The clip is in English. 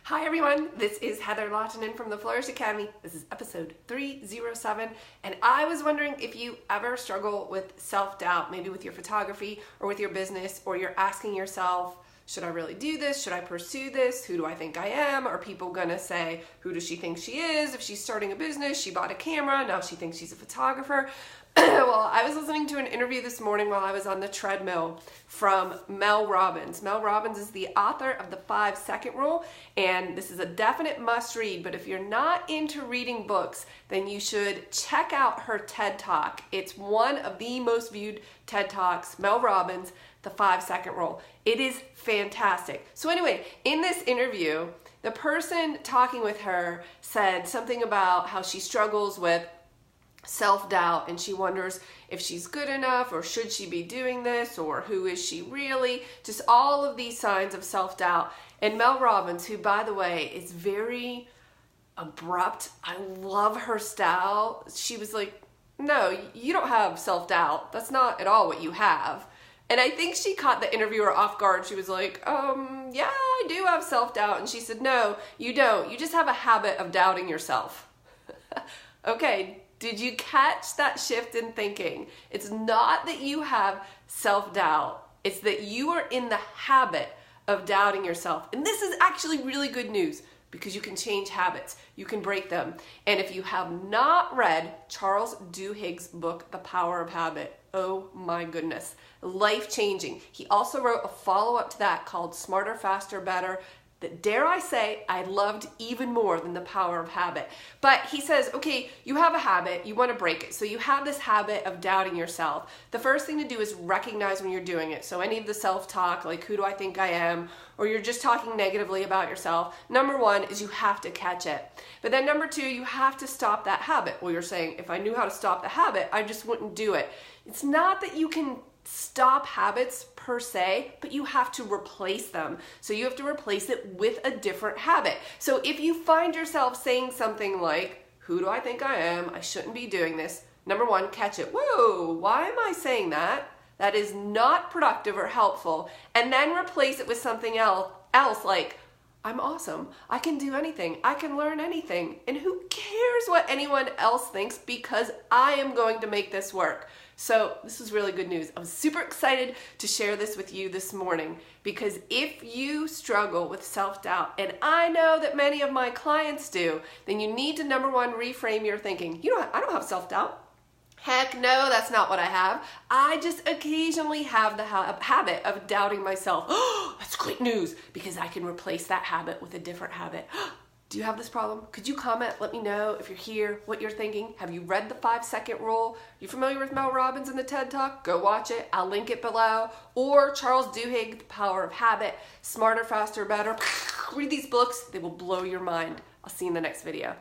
Hi everyone, this is Heather Lautinen from the Flourish.Academy. This is episode 307, and I was wondering if you ever struggle with self-doubt, maybe with your photography or with your business, or you're asking yourself, should I really do this? Should I pursue this? Who do I think I am? Are people gonna say, who does she think she is? If she's starting a business, she bought a camera, now she thinks she's a photographer. Well, I was listening to an interview this morning while I was on the treadmill from Mel Robbins. Mel Robbins is the author of the 5-second rule, and this is a definite must read, but if you're not into reading books, then you should check out her TED Talk. It's one of the most viewed TED Talks, Mel Robbins, the 5-second rule. It is fantastic. So anyway, in this interview, the person talking with her said something about how she struggles with self-doubt and she wonders if she's good enough or should she be doing this or who is she really, just all of these signs of self-doubt. And Mel Robbins, who by the way is very abrupt, I love her style, she was like, no, you don't have self-doubt, that's not at all what you have. And I think she caught the interviewer off guard. She was like, yeah, I do have self-doubt. And she said, no, you don't, you just have a habit of doubting yourself. Okay, did you catch that shift in thinking? It's not that you have self-doubt. It's that you are in the habit of doubting yourself. And this is actually really good news because you can change habits. You can break them. And if you have not read Charles Duhigg's book, The Power of Habit, oh my goodness, life-changing. He also wrote a follow-up to that called Smarter, Faster, Better, that, dare I say, I loved even more than The Power of Habit. But he says, okay, you have a habit, you want to break it. So you have this habit of doubting yourself. The first thing to do is recognize when you're doing it. So any of the self-talk, like who do I think I am, or you're just talking negatively about yourself, number one is you have to catch it. But then number two, you have to stop that habit. Well, you're saying, if I knew how to stop the habit, I just wouldn't do it. It's not that you can stop habits per se, but you have to replace them. So you have to replace it with a different habit. So if you find yourself saying something like, who do I think I am? I shouldn't be doing this. Number one, catch it. Whoa, why am I saying that? That is not productive or helpful. And then replace it with something else like, I'm awesome. I can do anything. I can learn anything. And who cares what anyone else thinks because I am going to make this work. So this is really good news. I'm super excited to share this with you this morning because if you struggle with self-doubt, and I know that many of my clients do, then you need to, number one, reframe your thinking. I don't have self-doubt. Heck no, that's not what I have. I just occasionally have the habit of doubting myself. Oh, that's great news because I can replace that habit with a different habit. Do you have this problem? Could you comment? Let me know if you're here, what you're thinking. Have you read the 5-second rule? You familiar with Mel Robbins and the TED Talk? Go watch it. I'll link it below. Or Charles Duhigg, The Power of Habit, Smarter, Faster, Better. Read these books. They will blow your mind. I'll see you in the next video.